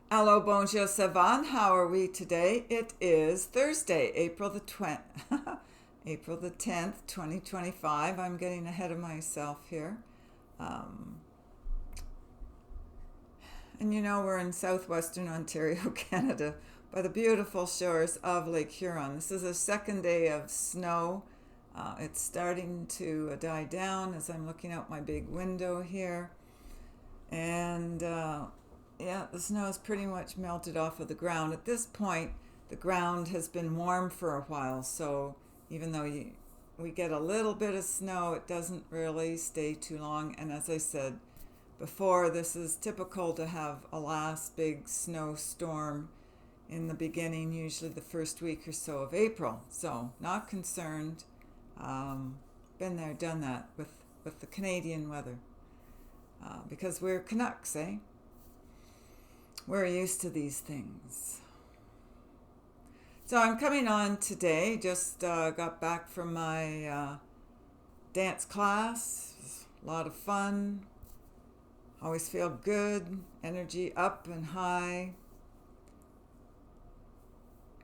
Hello, bonjour, savant. How are we today? It is Thursday, April the 10th, 2025. I'm getting ahead of myself here. Um, and we're in southwestern Ontario, Canada, by the beautiful shores of Lake Huron. This is a second day of snow. It's starting to die down as I'm looking out my big window here. And yeah, the snow has pretty much melted off of the ground. At this point, the ground has been warm for a while, so even though we get a little bit of snow, it doesn't really stay too long. And as I said before, this is typical to have a last big snowstorm in the beginning, usually the first week or so of April. So not concerned. Been there, done that with the Canadian weather. Because we're Canucks, eh? We're used to these things. So I'm coming on today. Just got back from my dance class. A lot of fun. Always feel good. Energy up and high.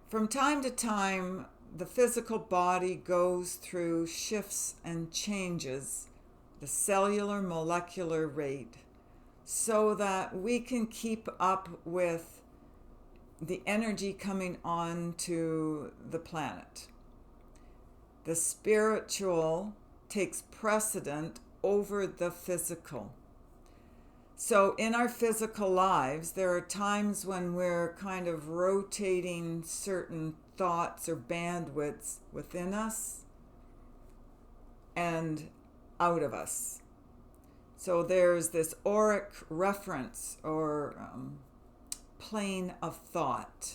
From time to time, the physical body goes through shifts and changes, the cellular molecular rate, so that we can keep up with the energy coming on to the planet. The spiritual takes precedent over the physical. So in our physical lives, there are times when we're kind of rotating certain thoughts or bandwidths within us and out of us. So there's this auric reference or plane of thought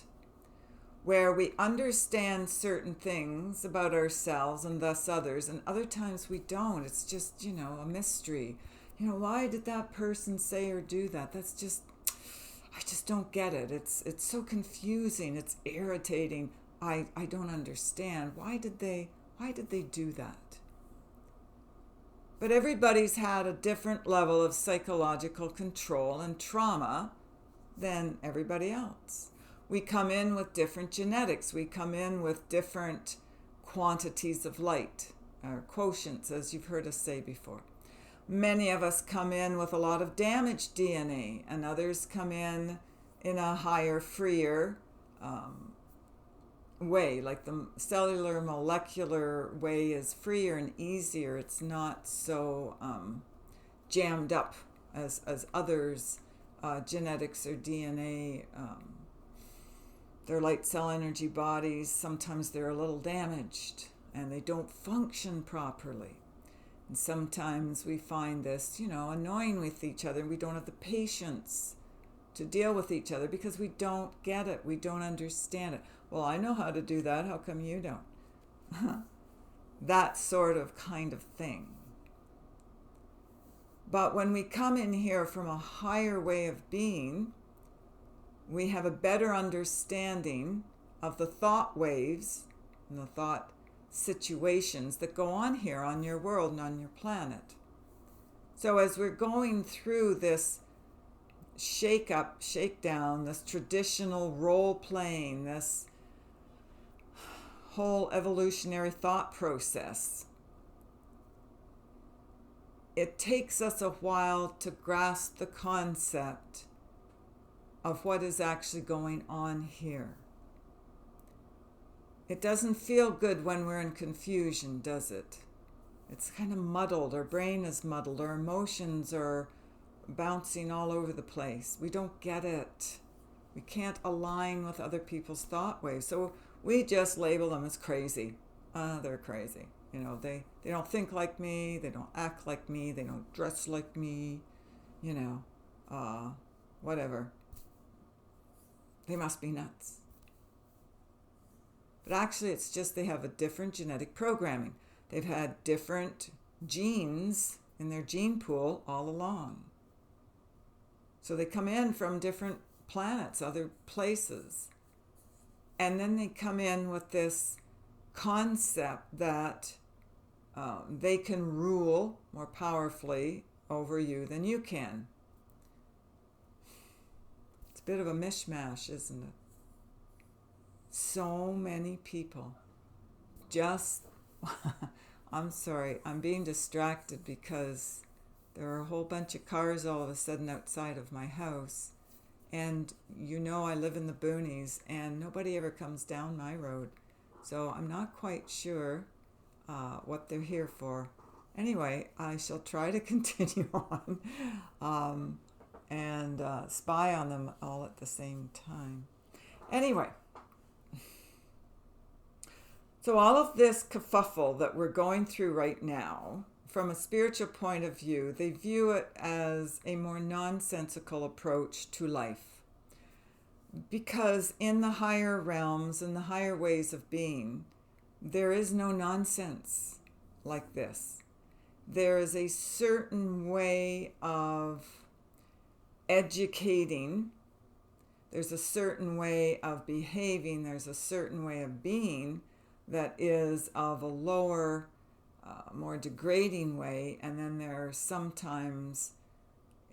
where we understand certain things about ourselves and thus others, and other times we don't. It's just, a mystery. Why did that person say or do that? I just don't get it. It's so confusing. It's irritating. I don't understand. Why did they do that? But everybody's had a different level of psychological control and trauma than everybody else. We come in with different genetics. We come in with different quantities of light, or quotients, as you've heard us say before. Many of us come in with a lot of damaged DNA, and others come in a higher, freer way. Like the cellular molecular way is freer and easier. It's not so jammed up as others' genetics or DNA. Their light cell energy bodies, sometimes they're a little damaged and they don't function properly. And sometimes we find this, annoying with each other. We don't have the patience to deal with each other because we don't get it. We don't understand it. Well, I know how to do that. How come you don't? That sort of kind of thing. But when we come in here from a higher way of being, we have a better understanding of the thought waves and the thought situations that go on here on your world and on your planet. So as we're going through this shake up, shake down, this traditional role playing, this whole evolutionary thought process, it takes us a while to grasp the concept of what is actually going on here. It doesn't feel good when we're in confusion, does it? It's kind of muddled. Our brain is muddled. Our emotions are bouncing all over the place. We don't get it. We can't align with other people's thought waves. So we just label them as crazy. They're crazy. They don't think like me. They don't act like me. They don't dress like me. Whatever. They must be nuts. But actually, it's just they have a different genetic programming. They've had different genes in their gene pool all along. So they come in from different planets, other places. And then they come in with this concept that they can rule more powerfully over you than you can. It's bit of a mishmash, isn't it? So many people just, I'm sorry, I'm being distracted because there are a whole bunch of cars all of a sudden outside of my house. And I live in the boonies and nobody ever comes down my road. So I'm not quite sure what they're here for. Anyway, I shall try to continue on and spy on them all at the same time. Anyway, so all of this kerfuffle that we're going through right now, from a spiritual point of view, they view it as a more nonsensical approach to life. Because in the higher realms and the higher ways of being, there is no nonsense like this. There is a certain way of educating. There's a certain way of behaving. There's a certain way of being that is of a lower, more degrading way. And then there are sometimes,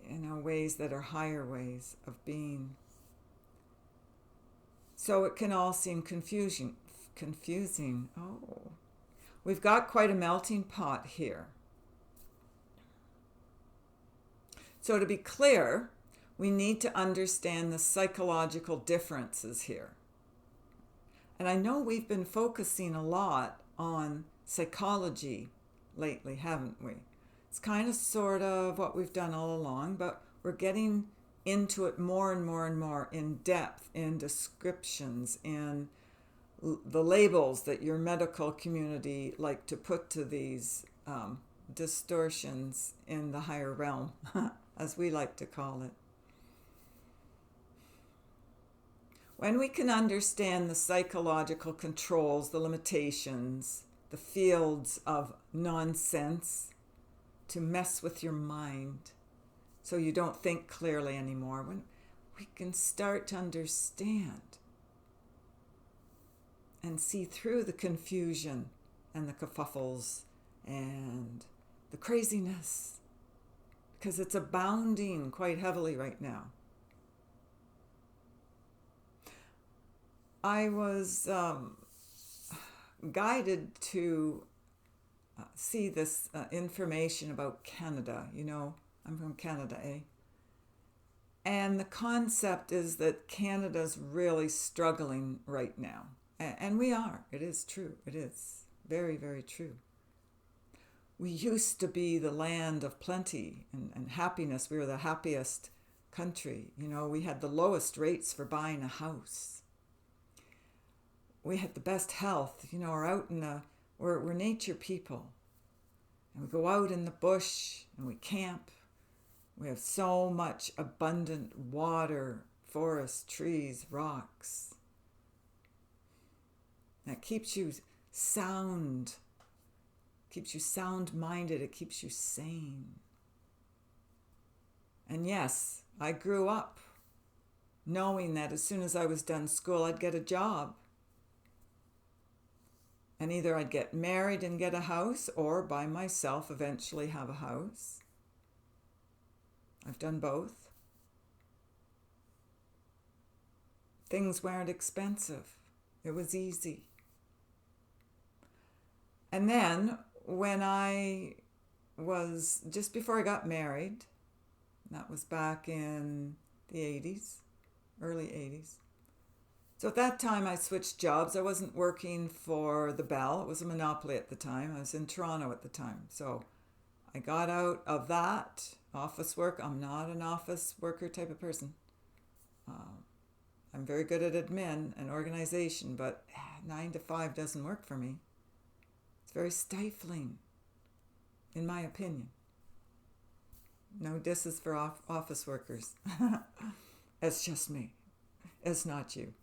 ways that are higher ways of being. So it can all seem confusing. Oh, we've got quite a melting pot here. So to be clear, we need to understand the psychological differences here. And I know we've been focusing a lot on psychology lately, haven't we? It's kind of sort of what we've done all along, but we're getting into it more and more and more in depth, in descriptions, in the labels that your medical community like to put to these distortions in the higher realm, as we like to call it. When we can understand the psychological controls, the limitations, the fields of nonsense to mess with your mind so you don't think clearly anymore, when we can start to understand and see through the confusion and the kerfuffles and the craziness, because it's abounding quite heavily right now. I was guided to see this information about Canada. I'm from Canada, eh? And the concept is that Canada's really struggling right now. And we are. It is true. It is very, very true. We used to be the land of plenty and happiness. We were the happiest country. We had the lowest rates for buying a house. We had the best health. We're out we're nature people. And we go out in the bush and we camp. We have so much abundant water, forests, trees, rocks. That keeps you sound-minded. It keeps you sane. And yes, I grew up knowing that as soon as I was done school, I'd get a job. And either I'd get married and get a house, or by myself eventually have a house. I've done both. Things weren't expensive. It was easy. And then when I was, just before I got married, that was back in the 80s, early 80s. So at that time I switched jobs. I wasn't working for the Bell. It was a monopoly at the time. I was in Toronto at the time. So I got out of that office work. I'm not an office worker type of person. I'm very good at admin and organization, but 9 to 5 doesn't work for me. It's very stifling, in my opinion. No disses for office workers. It's just me. It's not you.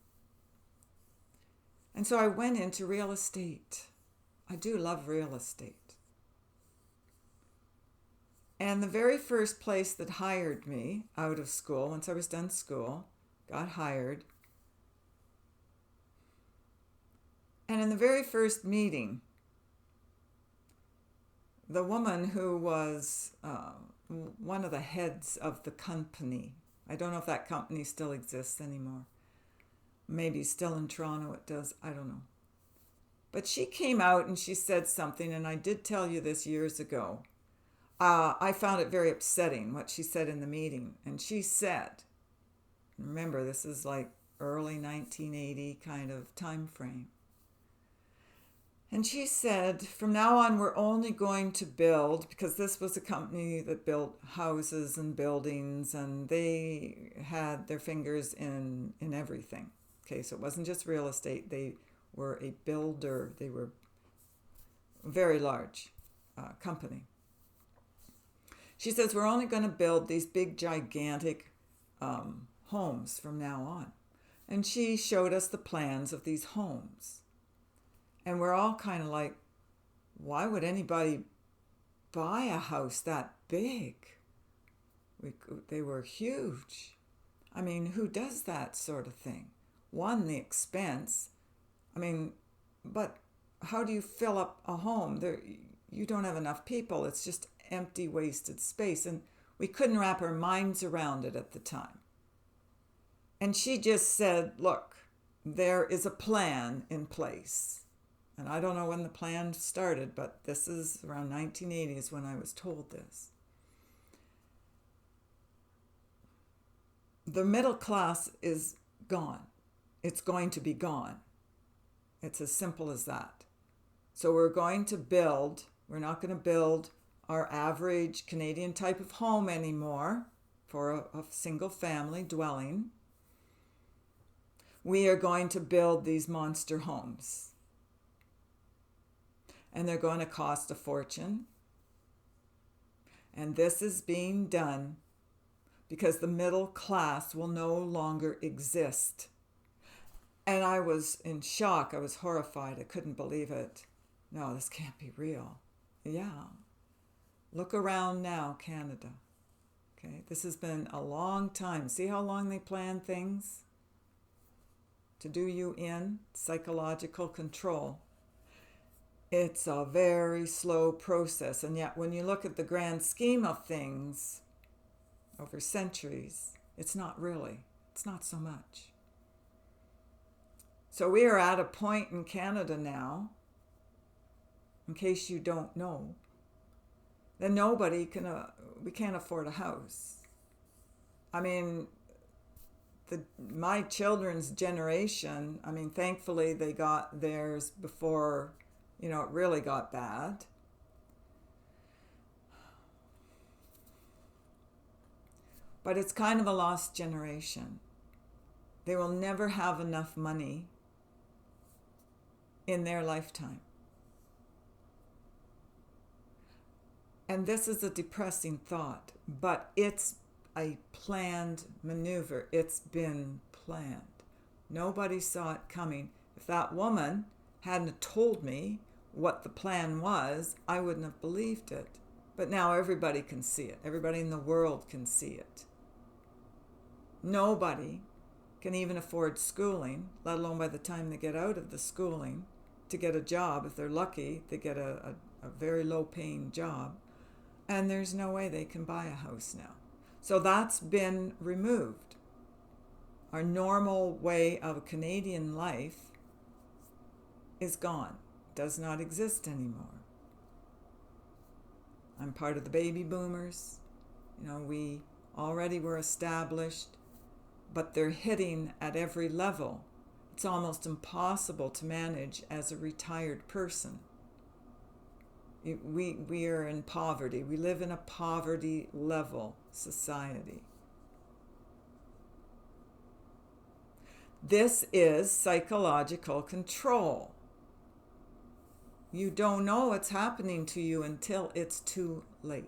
And so I went into real estate. I do love real estate. And the very first place that hired me out of school, once I was done school, got hired. And in the very first meeting, the woman who was one of the heads of the company, I don't know if that company still exists anymore. Maybe still in Toronto it does. I don't know. But she came out and she said something, and I did tell you this years ago. I found it very upsetting what she said in the meeting. And she said, remember, this is like early 1980 kind of time frame. And she said, from now on, we're only going to build, because this was a company that built houses and buildings, and they had their fingers in everything. Okay, so it wasn't just real estate. They were a builder. They were a very large company. She says, we're only going to build these big, gigantic homes from now on. And she showed us the plans of these homes. And we're all kind of like, why would anybody buy a house that big? They were huge. I mean, who does that sort of thing? One, the expense. I mean, but how do you fill up a home? You don't have enough people. It's just empty, wasted space. And we couldn't wrap our minds around it at the time. And she just said, look, there is a plan in place. And I don't know when the plan started, but this is around 1980 is when I was told this. The middle class is gone. It's going to be gone. It's as simple as that. So we're going to build, we're not going to build our average Canadian type of home anymore for a single family dwelling. We are going to build these monster homes. And they're going to cost a fortune. And this is being done because the middle class will no longer exist. And I was in shock. I was horrified. I couldn't believe it. No, this can't be real. Yeah. Look around now, Canada. Okay, this has been a long time. See how long they plan things? To do you in psychological control. It's a very slow process, and yet when you look at the grand scheme of things over centuries, it's not really. It's not so much. So we are at a point in Canada now, in case you don't know, that we can't afford a house. I mean, my children's generation, I mean, thankfully they got theirs before it really got bad. But it's kind of a lost generation. They will never have enough money in their lifetime. And this is a depressing thought, but it's a planned maneuver. It's been planned. Nobody saw it coming. If that woman hadn't told me what the plan was, I wouldn't have believed it. But now everybody can see it. Everybody in the world can see it. Nobody can even afford schooling, let alone by the time they get out of the schooling, to get a job. If they're lucky, they get a very low-paying job. And there's no way they can buy a house now. So that's been removed. Our normal way of Canadian life is gone. Does not exist anymore. I'm part of the baby boomers. We already were established, but they're hitting at every level. It's almost impossible to manage as a retired person. We are in poverty. We live in a poverty level society. This is psychological control. You don't know what's happening to you until it's too late.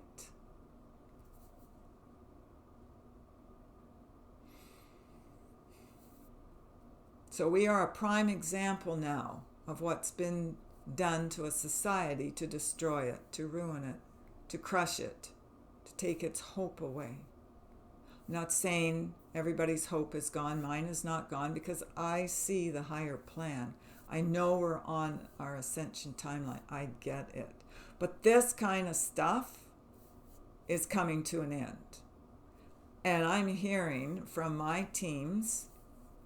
So we are a prime example now of what's been done to a society to destroy it, to ruin it, to crush it, to take its hope away. I'm not saying everybody's hope is gone. Mine is not gone because I see the higher plan. I know we're on our ascension timeline. I get it. But this kind of stuff is coming to an end. And I'm hearing from my teams,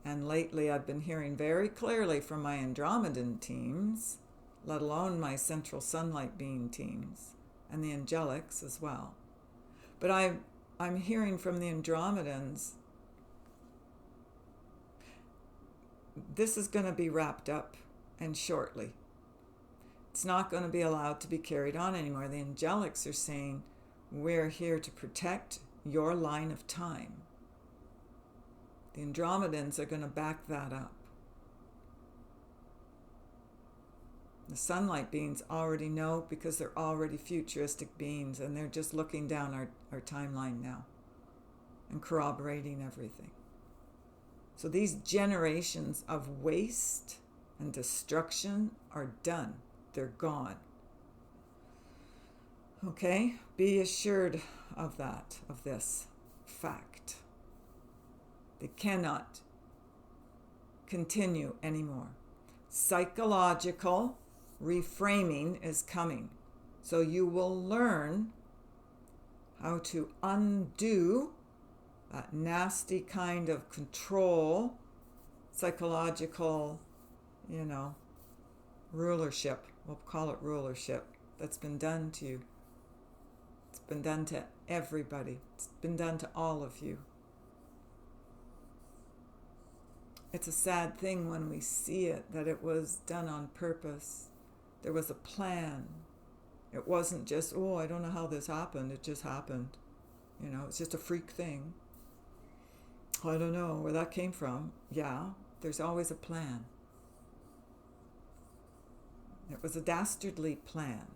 and lately I've been hearing very clearly from my Andromedan teams, let alone my central sunlight being teams, and the angelics as well. But I'm hearing from the Andromedans, this is going to be wrapped up, and shortly. It's not going to be allowed to be carried on anymore. The angelics are saying, we're here to protect your line of time. The Andromedans are going to back that up. The sunlight beings already know because they're already futuristic beings, and they're just looking down our timeline now and corroborating everything. So these generations of waste and destruction are done. They're gone. Okay? Be assured of that, of this fact. They cannot continue anymore. Psychological reframing is coming. So you will learn how to undo that nasty kind of control, psychological, rulership. We'll call it rulership. That's been done to you. It's been done to everybody. It's been done to all of you. It's a sad thing when we see it, that it was done on purpose. There was a plan. It wasn't just, I don't know how this happened. It just happened. It's just a freak thing. I don't know where that came from. Yeah, there's always a plan. It was a dastardly plan.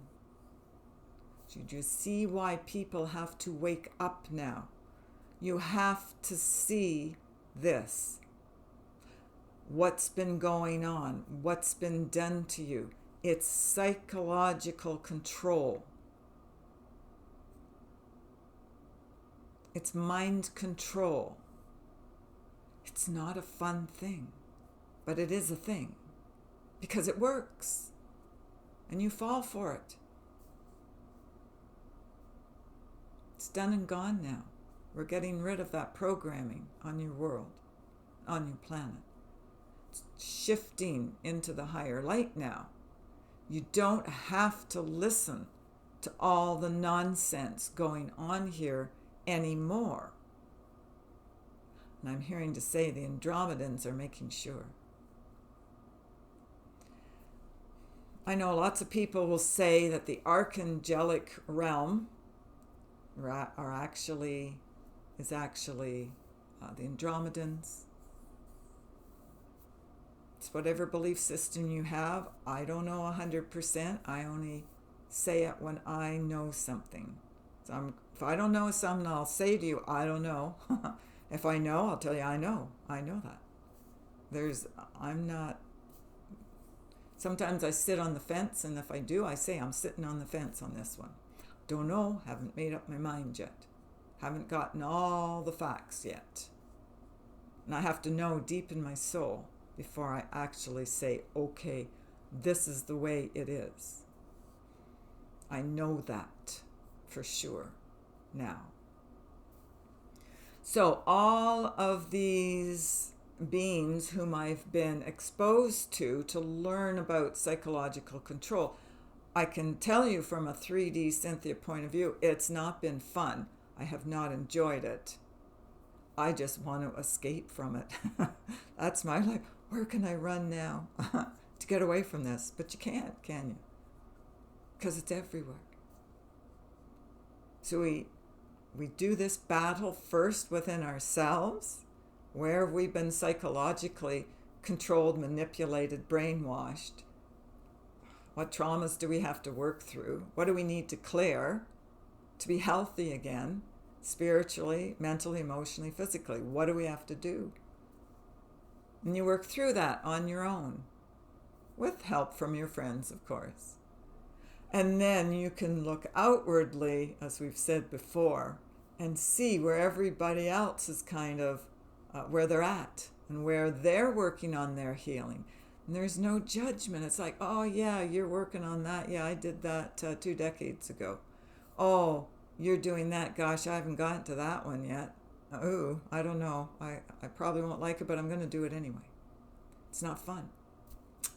Did you see why people have to wake up now? You have to see this. What's been going on? What's been done to you? It's psychological control. It's mind control. It's not a fun thing, but it is a thing because it works and you fall for it. It's done and gone now. We're getting rid of that programming on your world, on your planet. It's shifting into the higher light now. You don't have to listen to all the nonsense going on here anymore. And I'm hearing to say the Andromedans are making sure. I know lots of people will say that the archangelic realm is actually the Andromedans. It's whatever belief system you have. I don't know 100%. I only say it when I know something. So if I don't know something, I'll say to you, I don't know. If I know, I'll tell you, I know that. Sometimes I sit on the fence, and if I do, I say I'm sitting on the fence on this one. Don't know, haven't made up my mind yet. Haven't gotten all the facts yet. And I have to know deep in my soul before I actually say, okay, this is the way it is. I know that for sure now. So all of these beings whom I've been exposed to learn about psychological control, I can tell you from a 3D Cynthia point of view, it's not been fun. I have not enjoyed it. I just want to escape from it. That's my life. Where can I run now to get away from this? But you can't, can you? Because it's everywhere. So we do this battle first within ourselves. Where have we been psychologically controlled, manipulated, brainwashed? What traumas do we have to work through? What do we need to clear to be healthy again, spiritually, mentally, emotionally, physically? What do we have to do? And you work through that on your own, with help from your friends, of course. And then you can look outwardly, as we've said before, and see where everybody else is kind of where they're at and where they're working on their healing. And there's no judgment. It's like, oh yeah, you're working on that. Yeah, I did that 2 decades ago. Oh, you're doing that. Gosh, I haven't gotten to that one yet. Oh, I don't know. I probably won't like it, but I'm going to do it anyway. It's not fun,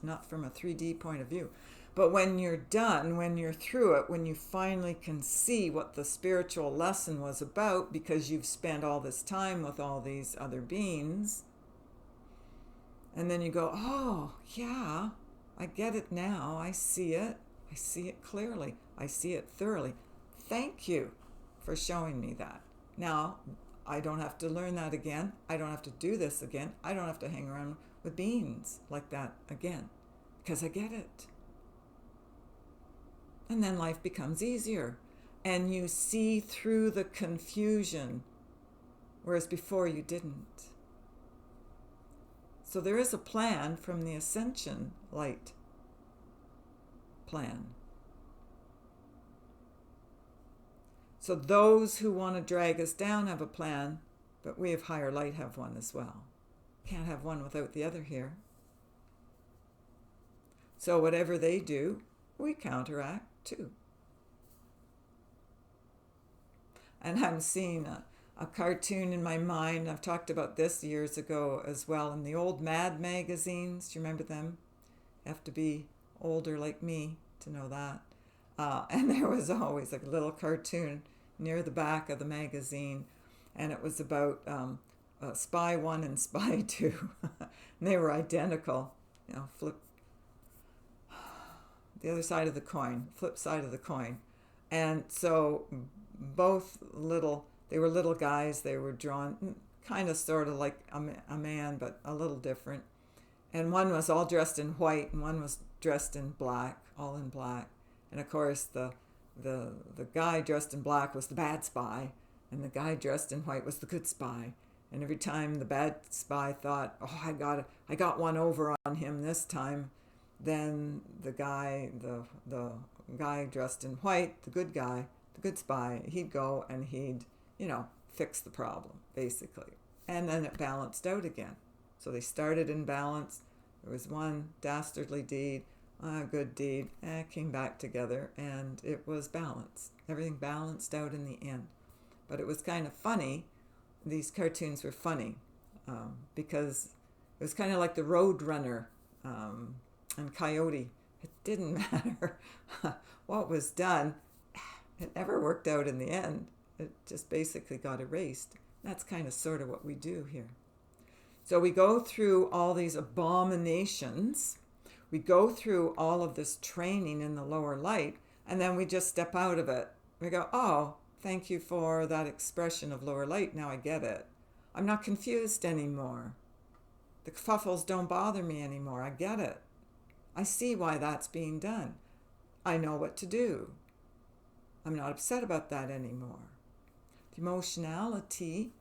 not from a 3D point of view. But when you're done, when you're through it, when you finally can see what the spiritual lesson was about because you've spent all this time with all these other beings, and then you go, oh, yeah, I get it now. I see it. I see it clearly. I see it thoroughly. Thank you for showing me that. Now, I don't have to learn that again. I don't have to do this again. I don't have to hang around with beings like that again because I get it. And then life becomes easier. And you see through the confusion, whereas before you didn't. So there is a plan from the ascension light plan. So those who want to drag us down have a plan, but we of higher light have one as well. Can't have one without the other here. So whatever they do, we counteract too. And I'm seeing a cartoon in my mind. I've talked about this years ago as well in the old Mad magazines. Do you remember them? You have to be older like me to know that. And there was always like a little cartoon near the back of the magazine, and it was about Spy 1 and Spy 2. And they were identical. Flip the other side of the coin, flip side of the coin. And so both they were little guys. They were drawn kind of sort of like a man, but a little different. And one was all dressed in white, and one was dressed in black, all in black. And of course, the guy dressed in black was the bad spy, and the guy dressed in white was the good spy. And every time the bad spy thought, "Oh, I got one over on him this time," then the guy dressed in white, the good spy, he'd go and he'd fix the problem basically, and then it balanced out again. So they started in balance. There was one dastardly deed, a good deed, came back together, and it was balanced. Everything balanced out in the end. But it was kind of funny. These cartoons were funny because it was kind of like the Roadrunner and Coyote. It didn't matter what was done. It never worked out in the end. It just basically got erased. That's kind of sort of what we do here. So we go through all these abominations. We go through all of this training in the lower light, and then we just step out of it. We go, oh, thank you for that expression of lower light. Now I get it. I'm not confused anymore. The kerfuffles don't bother me anymore. I get it. I see why that's being done. I know what to do. I'm not upset about that anymore. The emotionality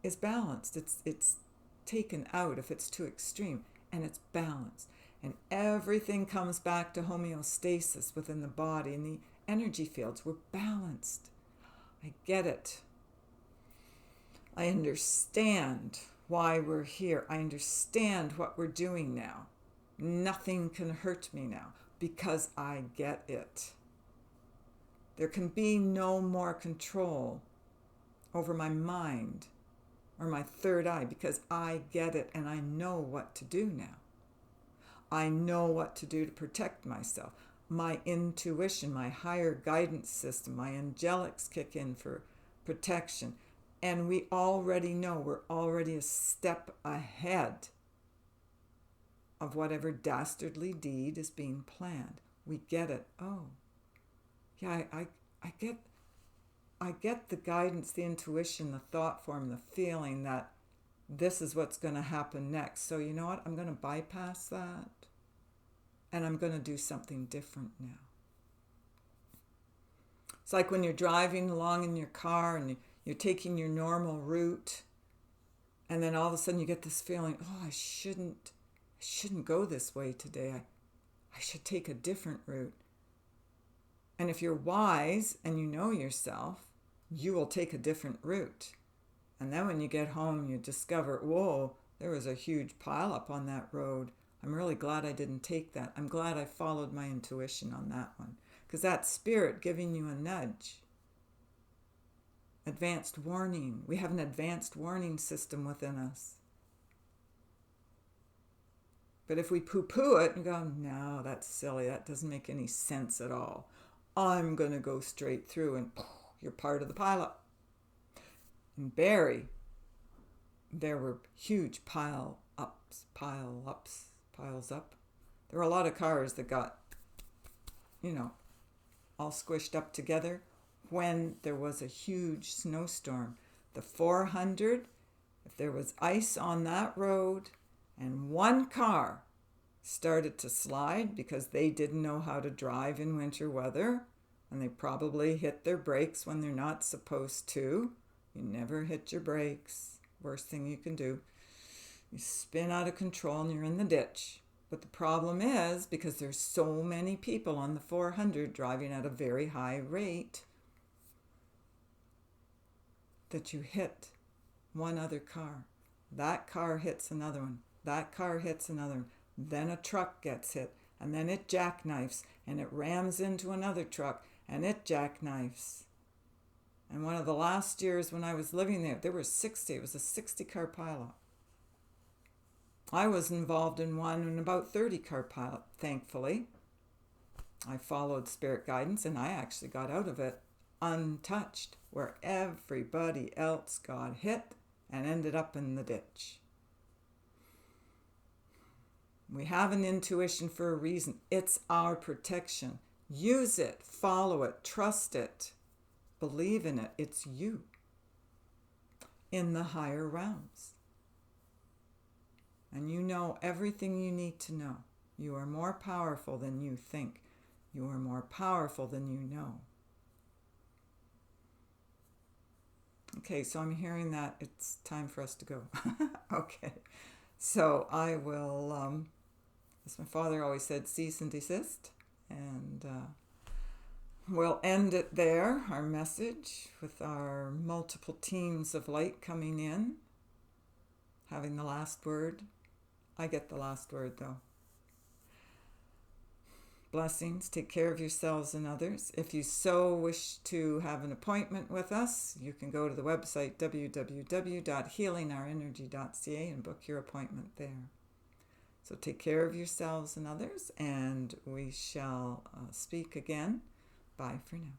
is balanced. It's taken out if it's too extreme, and it's balanced. And everything comes back to homeostasis within the body, and the energy fields were balanced. I get it. I understand why we're here. I understand what we're doing now. Nothing can hurt me now because I get it. There can be no more control over my mind or my third eye because I get it and I know what to do now. I know what to do to protect myself. My intuition, my higher guidance system, my angelics kick in for protection. And we already know, we're already a step ahead of whatever dastardly deed is being planned. We get it. Oh, yeah, I get the guidance, the intuition, the thought form, the feeling that this is what's going to happen next. So you know what? I'm going to bypass that, and I'm going to do something different now. It's like when you're driving along in your car and you're taking your normal route, and then all of a sudden you get this feeling, oh, I shouldn't go this way today. I should take a different route. And if you're wise and you know yourself, you will take a different route. And then when you get home, you discover, whoa, there was a huge pileup on that road. I'm really glad I didn't take that. I'm glad I followed my intuition on that one. Because that's spirit giving you a nudge. advanced warning. We have an advanced warning system within us. But if we poo-poo it and go, no, that's silly, that doesn't make any sense at all, I'm going to go straight through, and you're part of the pileup. In Barrie, there were huge piles up. There were a lot of cars that got, all squished up together when there was a huge snowstorm. The 400, if there was ice on that road and one car started to slide because they didn't know how to drive in winter weather, and they probably hit their brakes when they're not supposed to. You never hit your brakes. Worst thing you can do. You spin out of control and you're in the ditch. But the problem is, because there's so many people on the 400 driving at a very high rate, that you hit one other car. That car hits another one. That car hits another one. Then a truck gets hit, and then it jackknifes, and it rams into another truck, and it jackknifes. And one of the last years when I was living there were 60. It was a 60-car pileup. I was involved in one in about 30-car pileup, thankfully. I followed spirit guidance, and I actually got out of it untouched, where everybody else got hit and ended up in the ditch. We have an intuition for a reason. It's our protection. Use it, follow it, trust it, believe in it. It's you in the higher realms. And you know everything you need to know. You are more powerful than you think. You are more powerful than you know. Okay, so I'm hearing that it's time for us to go. Okay, so I will, as my father always said, cease and desist. And we'll end it there, our message, with our multiple teams of light coming in, having the last word. I get the last word, though. Blessings. Take care of yourselves and others. If you so wish to have an appointment with us, you can go to the website www.healingourenergy.ca and book your appointment there. So take care of yourselves and others, and we shall speak again. Bye for now.